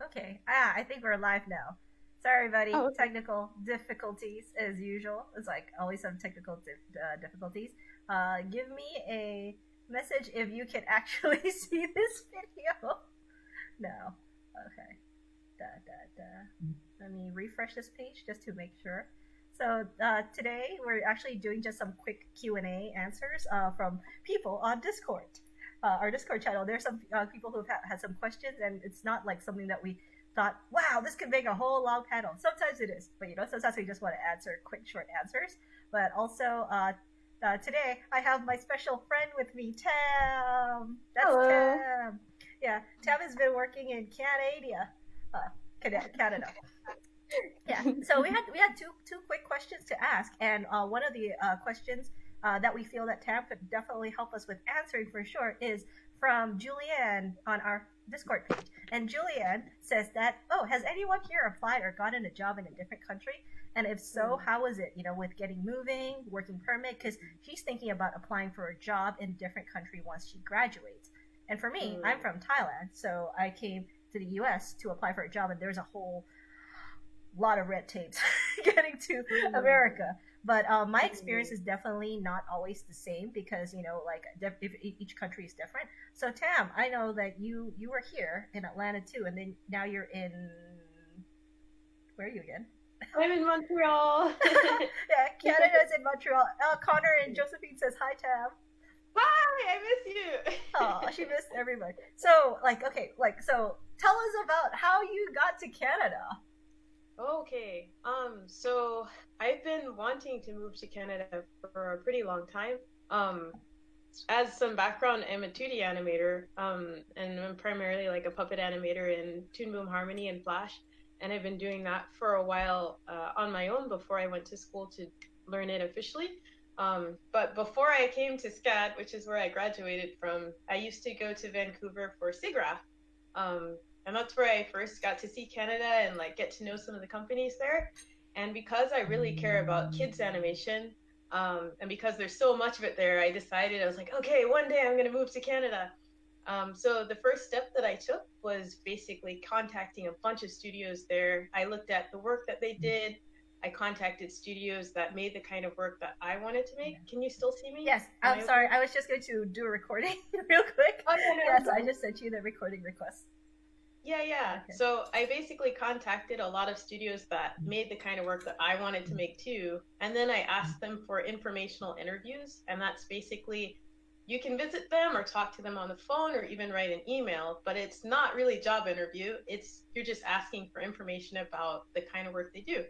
Okay. I think we're live now. Sorry, buddy. Oh, okay. Technical difficulties as usual. It's like always some technical difficulties. Give me a message if you can actually see this video. No. Okay. Da da da. Let me refresh this page just to make sure. So today we're actually doing just some quick Q&A answers from people on Discord. Our Discord channel. There's some people who've had some questions, and it's not like something that we thought, wow, this could make a whole long panel. Sometimes it is, but sometimes we just want to answer quick, short answers. But also, today I have my special friend with me, Tam. That's Hello. Tam. Yeah, Tam has been working in Canada. Canada. Yeah. So we had two quick questions to ask, and one of the questions that we feel that Tam could definitely help us with answering for sure is from Julianne on our Discord page. And Julianne says that, oh, has anyone here applied or gotten a job in a different country? And if so, how was it? With getting moving, working permit, because she's thinking about applying for a job in a different country once she graduates. And for me, I'm from Thailand, so I came to the U.S. to apply for a job, and there's a whole lot of red tapes getting to America. But my experience is definitely not always the same because like each country is different. So Tam, I know that you were here in Atlanta too, and then now you're in where are you again? I'm in Montreal. Yeah, Canada's in Montreal. Connor and Josephine says hi, Tam. Hi, I miss you. Oh, she missed everybody. So so tell us about how you got to Canada. Okay. So I've been wanting to move to Canada for a pretty long time. As some background, I'm a 2D animator, and I'm primarily like a puppet animator in Toon Boom Harmony and Flash, and I've been doing that for a while on my own before I went to school to learn it officially. But before I came to SCAD, which is where I graduated from, I used to go to Vancouver for SIGGRAPH. And that's where I first got to see Canada and like get to know some of the companies there. And because I really care about kids animation, and because there's so much of it there, I decided, I was like, okay, one day I'm going to move to Canada. So the first step that I took was basically contacting a bunch of studios there. I looked at the work that they did. I contacted studios that made the kind of work that I wanted to make. Can you still see me? Yes, I'm sorry. I was just going to do a recording real quick. Oh, yeah, no, yes, I just sent you the recording request. Yeah. Okay. So I basically contacted a lot of studios that made the kind of work that I wanted to make too. And then I asked them for informational interviews. And that's basically, you can visit them or talk to them on the phone or even write an email, but it's not really job interview. You're just asking for information about the kind of work they do,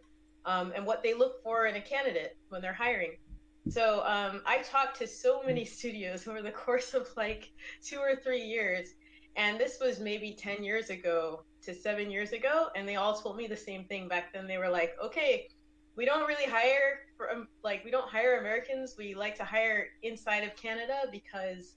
and what they look for in a candidate when they're hiring. So I talked to so many studios over the course of like 2 or 3 years, and this was maybe 10 years ago to 7 years ago, and they all told me the same thing back then. They were like, okay, we don't really hire we don't hire Americans. We like to hire inside of Canada because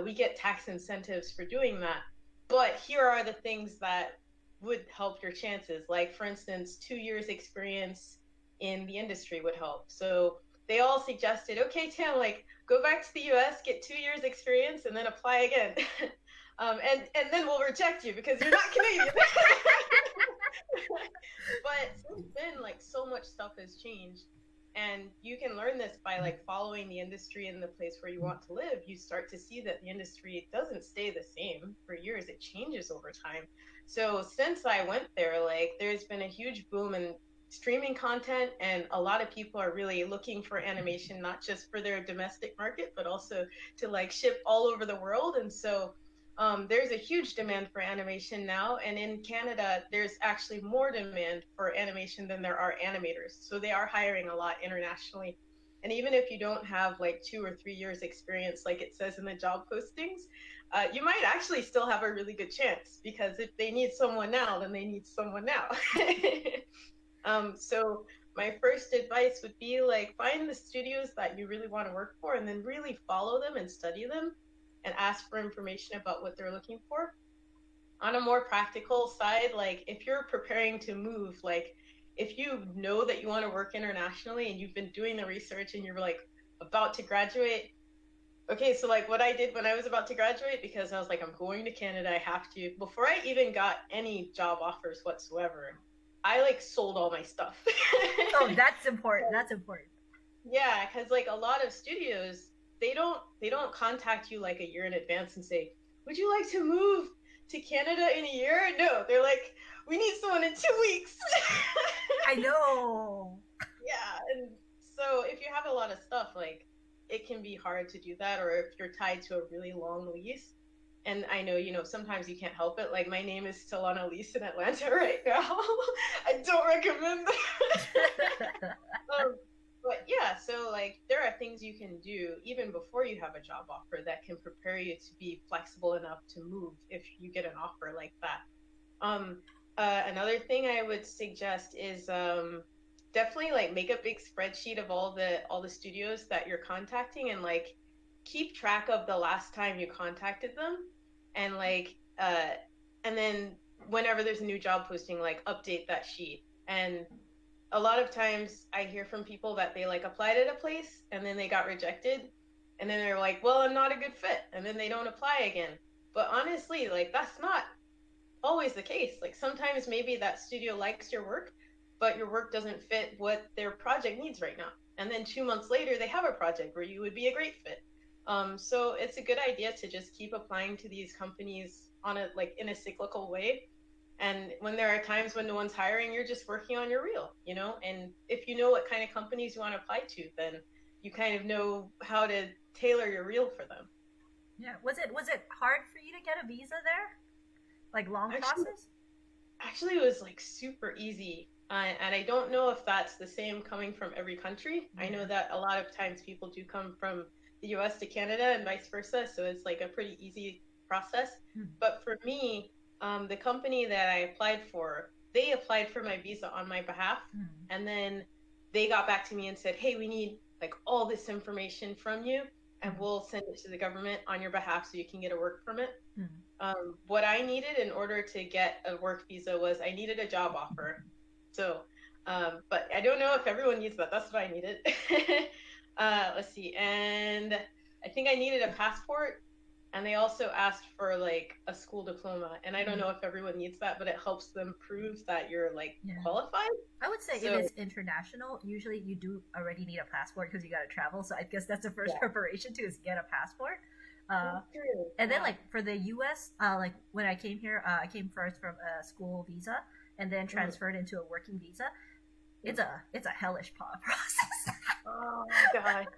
we get tax incentives for doing that. But here are the things that would help your chances. Like, for instance, 2 years experience in the industry would help. So they all suggested, okay, Tam, like, go back to the US, get 2 years experience, and then apply again. And then we'll reject you because you're not Canadian. But since then, like, so much stuff has changed, and you can learn this by like following the industry in the place where you want to live. You start to see that the industry doesn't stay the same for years; it changes over time. So since I went there, like, there's been a huge boom in streaming content, and a lot of people are really looking for animation, not just for their domestic market, but also to like ship all over the world. And so there's a huge demand for animation now, and in Canada, there's actually more demand for animation than there are animators. So they are hiring a lot internationally. And even if you don't have like 2 or 3 years experience, like it says in the job postings, you might actually still have a really good chance, because if they need someone now, then they need someone now. So my first advice would be like, find the studios that you really want to work for, and then really follow them and study them and ask for information about what they're looking for. On a more practical side, like, if you're preparing to move, like, if you know that you want to work internationally and you've been doing the research and you're like about to graduate, Okay, so like what I did when I was about to graduate, because I was like, I'm going to Canada, I have to. Before I even got any job offers whatsoever, I like sold all my stuff. Oh, that's important. That's important. Yeah, because like a lot of studios, they don't contact you like a year in advance and say, "Would you like to move to Canada in a year?" No, they're like, "We need someone in 2 weeks." I know. Yeah, and so if you have a lot of stuff, like it can be hard to do that, or if you're tied to a really long lease. And I know, sometimes you can't help it. Like my name is still on a lease in Atlanta right now. I don't recommend that. Um, but yeah, so like there are things you can do even before you have a job offer that can prepare you to be flexible enough to move if you get an offer like that. Um, Another thing I would suggest is definitely like make a big spreadsheet of all the studios that you're contacting, and like keep track of the last time you contacted them, and like and then whenever there's a new job posting, like update that sheet. And a lot of times I hear from people that they like applied at a place and then they got rejected, and then they're like, well, I'm not a good fit, and then they don't apply again. But honestly, like that's not always the case. Like sometimes maybe that studio likes your work, but your work doesn't fit what their project needs right now. And then 2 months later, they have a project where you would be a great fit. So it's a good idea to just keep applying to these companies on a like in a cyclical way. And when there are times when no one's hiring, you're just working on your reel. And if you know what kind of companies you want to apply to, then you kind of know how to tailor your reel for them. Yeah. Was it hard for you to get a visa there? Like long Actually, process? Actually, it was like super easy. And I don't know if that's the same coming from every country. I know Yeah. that a lot of times people do come from the US to Canada and vice versa. So it's like a pretty easy process. Hmm. But for me, the company that I applied for, they applied for my visa on my behalf. Hmm. And then they got back to me and said, hey, we need like all this information from you, and Hmm. we'll send it to the government on your behalf so you can get a work permit. Hmm. What I needed in order to get a work visa was I needed a job offer. So, but I don't know if everyone needs that. That's what I needed. Let's see. And I think I needed a passport. And they also asked for like a school diploma. And I don't know if everyone needs that, but it helps them prove that you're like Yeah. qualified. I would say if So, it's international, usually you do already need a passport because you got to travel. So I guess that's the first yeah, preparation to is get a passport. Uh, that's true. and then Yeah. like for the U.S., like when I came here, I came first from a school visa and then Mm. transferred into a working visa. It's a hellish process. Oh, God.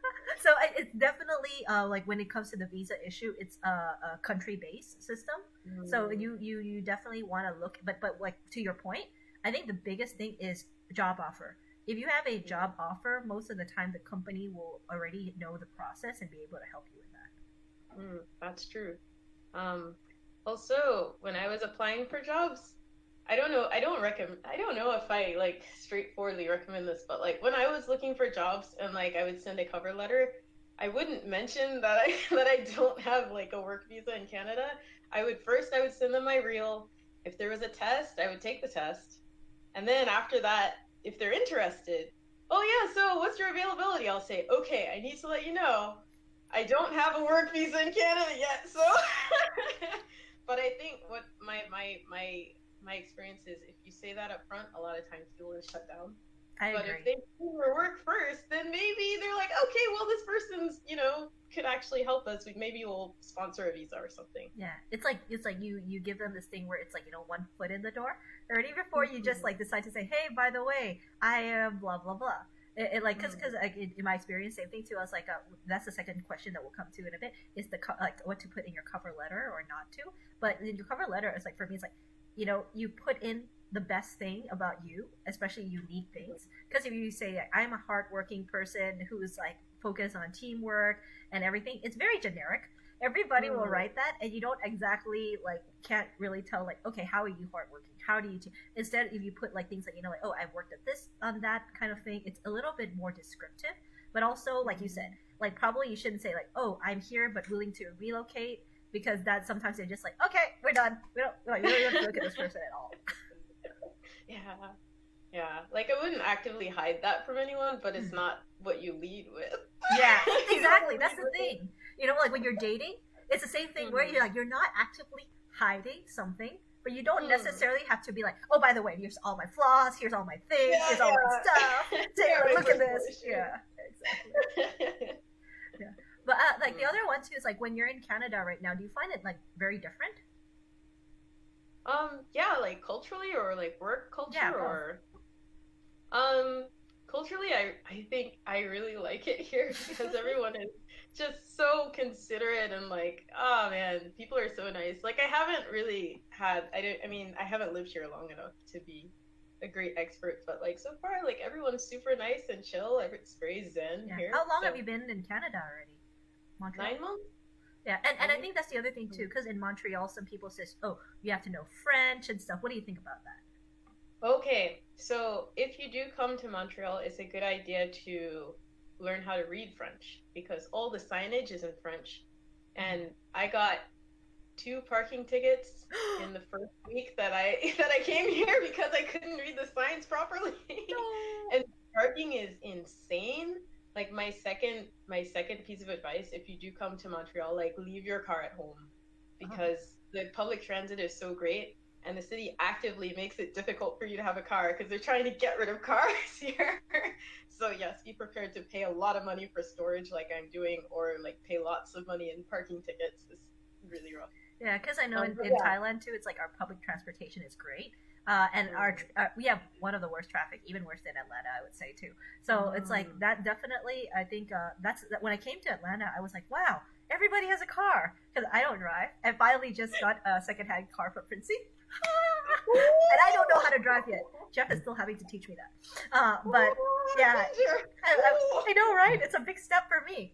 So it's definitely like when it comes to the visa issue, it's a country based system. So Mm. you definitely want to look, but like to your point, I think the biggest thing is job offer. If you have a job offer, most of the time the company will already know the process and be able to help you with that. That's true. Um, Also, when I was applying for jobs, I don't know. I don't know if I like straightforwardly recommend this, but like when I was looking for jobs and like I would send a cover letter, I wouldn't mention that I that I don't have like a work visa in Canada. I would send them my reel. If there was a test, I would take the test, and then after that, if they're interested, oh yeah, so what's your availability? I'll say, okay, I need to let you know I don't have a work visa in Canada yet, so. But I think what my experience is, if you say that up front, a lot of times people will shut down. I But if agree. they do your work first, then maybe they're like, okay, well, this person's, could actually help us. Maybe we'll sponsor a visa or something. Yeah, it's like you give them this thing where it's like one foot in the door already before you just like decide to say, hey, by the way, I am blah blah blah. It like because like in my experience, same thing too. I was like, that's the second question that we'll come to in a bit is like what to put in your cover letter or not to. But in your cover letter, it's like for me, it's like you put in the best thing about you, especially unique things. Because if you say like, I'm a hardworking person who's like focused on teamwork and everything, it's very generic. Everybody will Mm. write that, and you don't exactly like can't really tell like okay, how are you hardworking? How do you instead if you put like things like like oh I've worked at this on that kind of thing, it's a little bit more descriptive. But also like you said, like probably you shouldn't say like oh I'm here but willing to relocate because that sometimes they're just like okay we're done we don't have to look at this person at all. Yeah. Yeah. Like I wouldn't actively hide that from anyone, but it's not what you lead with. Yeah, You don't exactly. That's lead the with it. thing. You know, like when you're dating, it's the same thing where you're like, you're not actively hiding something, but you don't necessarily have to be like, oh, by the way, here's all my flaws, here's all my things, here's all my good stuff. Take Yeah, a my look at personal this. issue. Yeah, exactly. Yeah. But like the other one too is like when you're in Canada right now, do you find it like very different? Yeah, like culturally or like work culture Yeah, both. or um culturally I think I really like it here because everyone is just so considerate and like, oh man, people are so nice. Like I haven't really had I mean, I haven't lived here long enough to be a great expert, but like so far like everyone's super nice and chill. It's very zen Yeah. here. How long So have you been in Canada already? Montreal? 9 months? Yeah, and I think that's the other thing too, because in Montreal, some people says, "Oh, you have to know French and stuff." What do you think about that? Okay, so if you do come to Montreal, it's a good idea to learn how to read French because all the signage is in French. And I got two parking tickets in the first week that I that I came here because I couldn't read the signs properly. No. And parking is insane. Like my second piece of advice, if you do come to Montreal, like leave your car at home Oh. because the public transit is so great and the city actively makes it difficult for you to have a car because they're trying to get rid of cars here. So yes, be prepared to pay a lot of money for storage like I'm doing or like pay lots of money in parking tickets. It's really rough. Yeah, because I know But in yeah. Thailand too, it's like our public transportation is great, and Mm. we have one of the worst traffic, even worse than Atlanta, I would say too. So it's like Mm. that definitely. I think when I came to Atlanta, I was like, wow, everybody has a car because I don't drive. I finally just got a secondhand car from Princey, and I don't know how to drive yet. Jeff is still having to teach me that. But yeah, I know, right? It's a big step for me.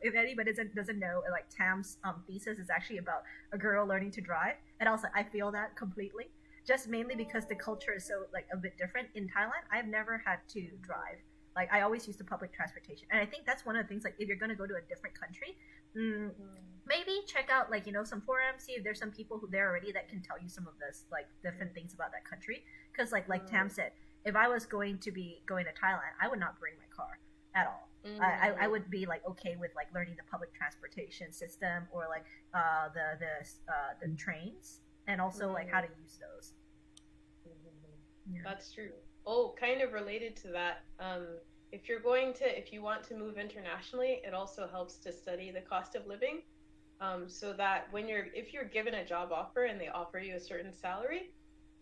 If anybody doesn't know, like Tam's thesis is actually about a girl learning to drive, and also I feel that completely. Just mainly because the culture is so like a bit different in Thailand. I've never had to drive. Like I always use the public transportation, and I think that's one of the things. Like if you're gonna go to a different country, maybe check out like some forums, see if there's some people who there already that can tell you some of this like different things about that country. Because like Tam said, if I was going to be going to Thailand, I would not bring my car at all. I would be like okay with like learning the public transportation system or like the trains and also like how to use those. Yeah. That's true. Oh, kind of related to that. If you want to move internationally, it also helps to study the cost of living, so that if you're given a job offer and they offer you a certain salary,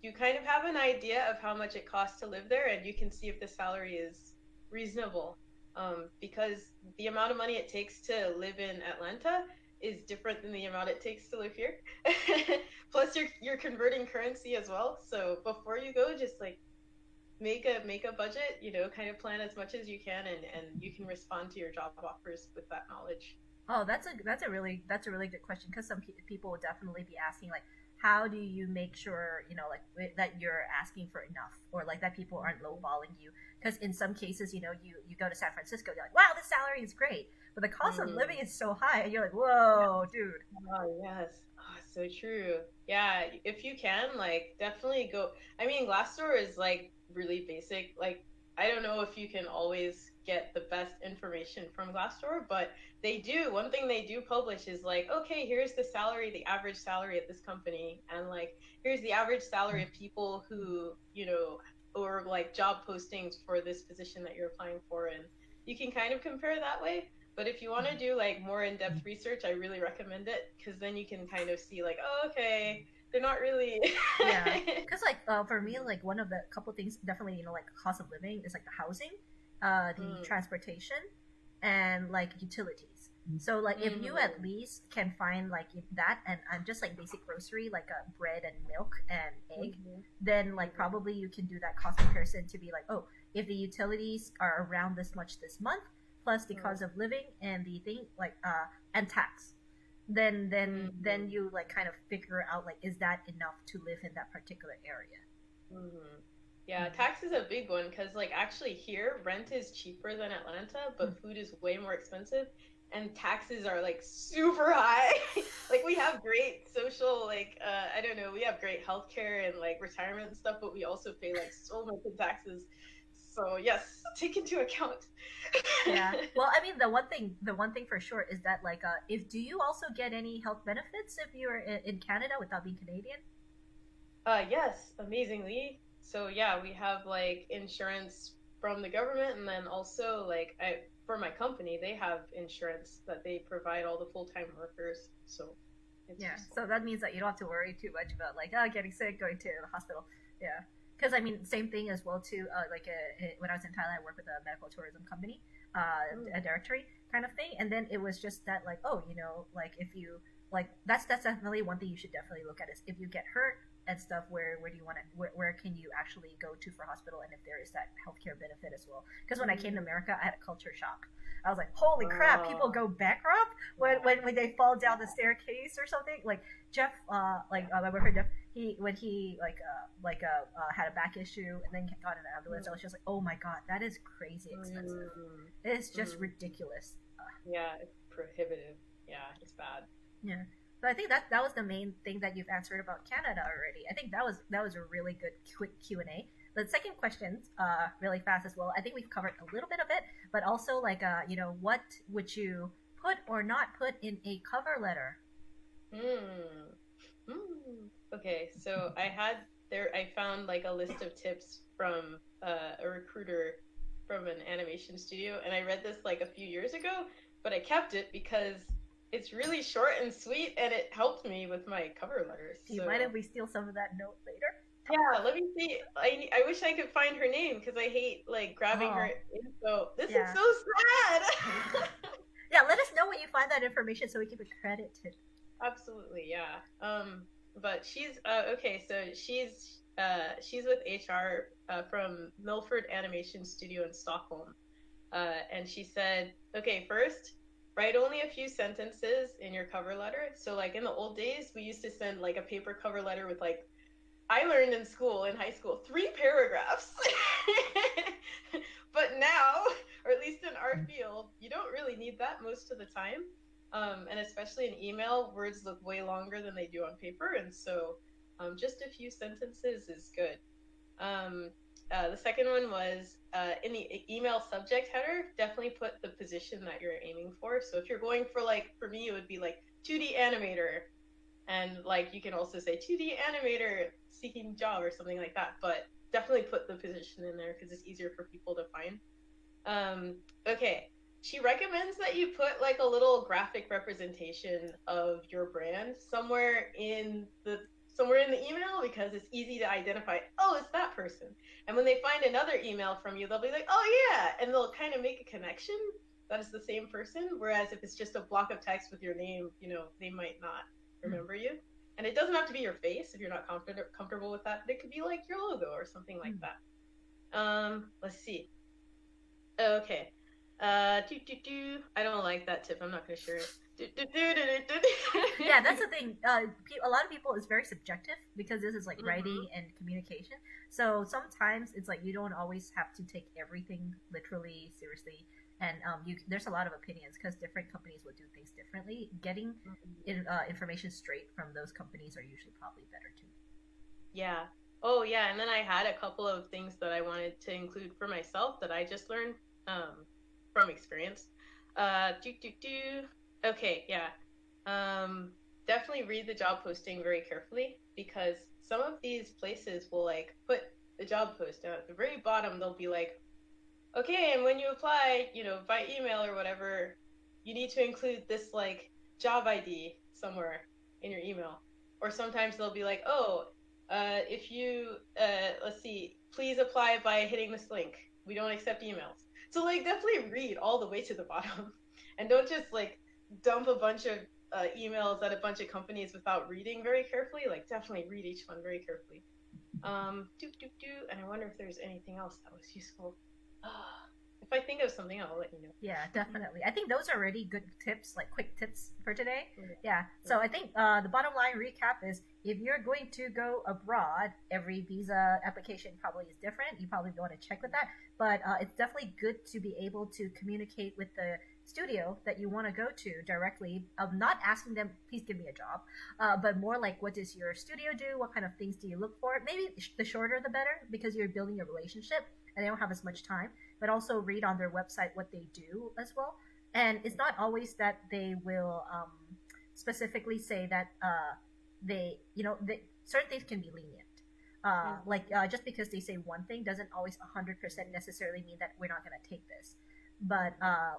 you kind of have an idea of how much it costs to live there, and you can see if the salary is reasonable. Because the amount of money it takes to live in Atlanta is different than the amount it takes to live here. Plus, you're converting currency as well. So before you go, just like make a budget, kind of plan as much as you can, and you can respond to your job offers with that knowledge. Oh, that's a really good question because some people would definitely be asking like, how do you make sure that you're asking for enough or like that people aren't lowballing you? Because in some cases, you go to San Francisco, you're like, wow, this salary is great, but the cost of living is so high, and you're like, whoa, dude. Oh, yes. Oh, so true. Yeah, if you can, like, definitely go. I mean, Glassdoor is like really basic. Like, I don't know if you can always get the best information from Glassdoor, but they do. One thing they do publish is like, okay, here's the average salary at this company, and like, here's the average salary of people who, or like job postings for this position that you're applying for, and you can kind of compare that way. But if you want to do like more in-depth research, I really recommend it because then you can kind of see like, oh, okay, they're not really. Yeah, because like for me, like one of the couple things definitely like cost of living is like the housing, the transportation, and like utilities. So like if you at least can find like that and just like basic grocery like bread and milk and egg, then like probably you can do that cost comparison to be like, oh, if the utilities are around this much this month plus the cost of living and the thing like and tax, then you like kind of figure out like is that enough to live in that particular area. Yeah, tax is a big one because like actually here rent is cheaper than Atlanta, but food is way more expensive, and taxes are like super high. Like we have great social like I don't know, we have great healthcare and like retirement and stuff, but we also pay like so much in taxes. So yes, take into account. Yeah. Well, I mean, the one thing for sure is that like, if do you also get any health benefits if you're in Canada without being Canadian? Yes, amazingly. So yeah, we have like insurance from the government, and then also like I for my company, they have insurance that they provide all the full-time workers. So it's Yeah. useful. So that means that you don't have to worry too much about like, getting sick, going to the hospital. Yeah. Because I mean, same thing as well too. Like when I was in Thailand, I worked with a medical tourism company, Mm. a directory kind of thing, and then it was just that like, oh, like if you like that's definitely one thing you should definitely look at is if you get hurt and stuff, where do you want to where can you actually go to for hospital, and if there is that healthcare benefit as well. Because when I came to Mm. America, I had a culture shock. I was like, holy crap, people Oh, go bankrupt when they fall down the staircase or something. Like Jeff, my boyfriend Jeff, he when he had a back issue and then got in an ambulance. I mm, was just like, oh my god, that is crazy expensive. mm, It is just mm. ridiculous. Yeah, it's prohibitive. Yeah, it's bad. Yeah. So I think that was the main thing that you've answered about Canada already. I think that was a really good quick Q&A. The second question, really fast as well. I think we've covered a little bit of it, but also like, what would you put or not put in a cover letter? Mm. Mm. Okay, so I found like a list of tips from a recruiter from an animation studio, and I read this like a few years ago, but I kept it because it's really short and sweet, and it helped me with my cover letters. Do you mind if So we steal some of that note later? yeah, let me see. I wish I could find her name because I hate like grabbing her Oh, info. This is yeah. so sad. Yeah, let us know when you find that information so we can be credited. Absolutely, yeah. But she's okay. So she's with HR from Milford Animation Studio in Stockholm, and she said, okay, first, write only a few sentences in your cover letter. So like in the old days, we used to send like a paper cover letter with like I learned in school, in high school, 3 paragraphs. But now, or at least in our field, you don't really need that most of the time. And especially in email, words look way longer than they do on paper. And so just a few sentences is good. Um, the second one was in the email subject header, definitely put the position that you're aiming for. So if you're going for like, for me, it would be like 2D animator, and like you can also say 2D animator seeking job or something like that, but definitely put the position in there because it's easier for people to find. um, okay, she recommends that you put like a little graphic representation of your brand somewhere in the email because it's easy to identify, oh, it's that person. And when they find another email from you, they'll be like, oh yeah, and they'll kind of make a connection that it's the same person. Whereas if it's just a block of text with your name, they might not remember you. And it doesn't have to be your face if you're not comfortable with that, but it could be like your logo or something like that. Let's see. Okay. I don't like that tip. I'm not gonna share it. Yeah, that's the thing. A lot of people is very subjective because this is like Mhm. writing and communication. So sometimes it's like you don't always have to take everything literally seriously, and there's a lot of opinions because different companies will do things differently. Getting information straight from those companies are usually probably better too. Yeah. Oh, yeah. And then I had a couple of things that I wanted to include for myself that I just learned from experience. Do. Okay, yeah. Um, Definitely read the job posting very carefully because some of these places will like put the job post down at the very bottom. They'll be like, okay, and when you apply, by email or whatever, you need to include this like job ID somewhere in your email. Or sometimes they'll be like, oh, if you, let's see, please apply by hitting this link. We don't accept emails. So like definitely read all the way to the bottom and don't just like dump a bunch of emails at a bunch of companies without reading very carefully. Like definitely read each one very carefully. And I wonder if there's anything else that was useful. If I think of something, I'll let you know. Yeah, definitely. I think those are already good tips, like quick tips for today. Yeah. Yeah. So I think the bottom line recap is if you're going to go abroad, every visa application probably is different. You probably want to check with that. But it's definitely good to be able to communicate with the studio that you want to go to directly. Not asking them, please give me a job, but more like, what does your studio do? What kind of things do you look for? Maybe the shorter the better because you're building a relationship. and they don't have as much time, but also read on their website what they do as well. And it's not always that they will specifically say that certain things can be lenient. Just because they say one thing doesn't always 100% necessarily mean that we're not going to take this. But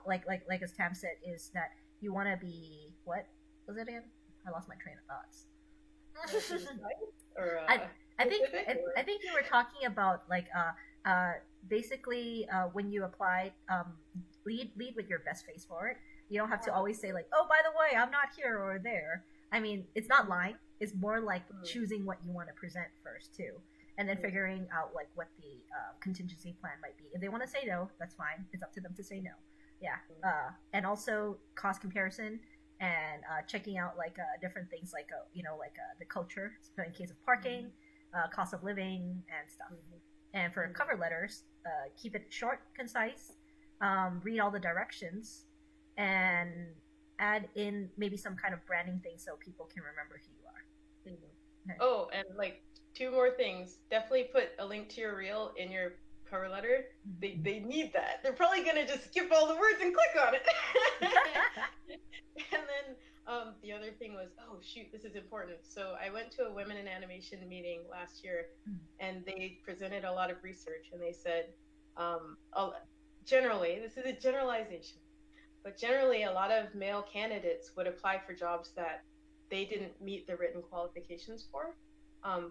like as Tam said, is that you want to be, what was it again? I lost my train of thoughts. Or, I think you were talking about basically when you apply, lead with your best face forward. You don't have to always say like, oh, by the way, I'm not here or there. I mean, it's not lying. It's more like choosing what you want to present first too, and then figuring out like what the contingency plan might be. If they want to say no, that's fine. It's up to them to say no. Yeah, and also cost comparison and checking out different things like the culture. So in case of parking, cost of living and stuff. And for cover letters, keep it short, concise. Read all the directions, and add in maybe some kind of branding thing so people can remember who you are. Okay. Oh, and like 2 more things. Definitely put a link to your reel in your cover letter. They need that. They're probably gonna just skip all the words and click on it. And then the other thing was, oh shoot, this is important. So I went to a Women in Animation meeting last year, and they presented a lot of research, and they said, generally, this is a generalization, but generally a lot of male candidates would apply for jobs that they didn't meet the written qualifications for.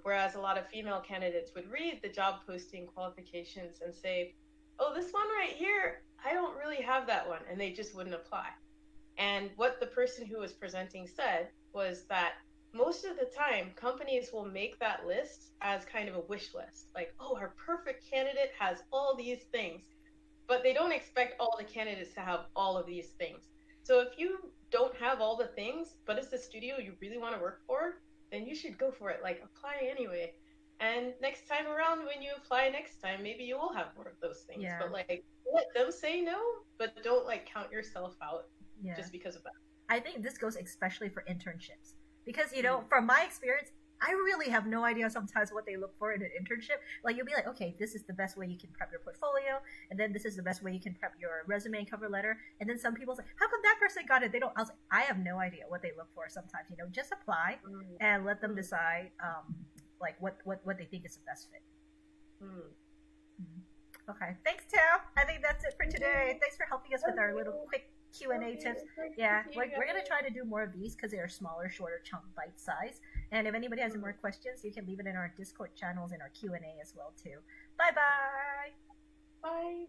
Whereas a lot of female candidates would read the job posting qualifications and say, oh, this one right here, I don't really have that one, and they just wouldn't apply. And what the person who was presenting said was that most of the time, companies will make that list as kind of a wish list. Like, oh, our perfect candidate has all these things. But they don't expect all the candidates to have all of these things. So if you don't have all the things, but it's the studio you really want to work for, then you should go for it. Like, apply anyway. And next time around, when you apply next time, maybe you will have more of those things. Yeah. But like, let them say no, but don't like count yourself out just because of that. I think this goes especially for internships because, from my experience, I really have no idea sometimes what they look for in an internship. Like, you'll be like, okay, this is the best way you can prep your portfolio, and then this is the best way you can prep your resume and cover letter. And then some people say, how come that person got it? They don't. I was like, I have no idea what they look for sometimes. Just apply and let them decide what they think is the best fit. Okay, thanks, Tam. I think that's it for today. Thanks for helping us with our little quick Q&A tips. Yeah, we're going to try to do more of these because they are smaller, shorter, chunk bite size. And if anybody has more questions, you can leave it in our Discord channels and our Q&A as well, too. Bye-bye. Bye.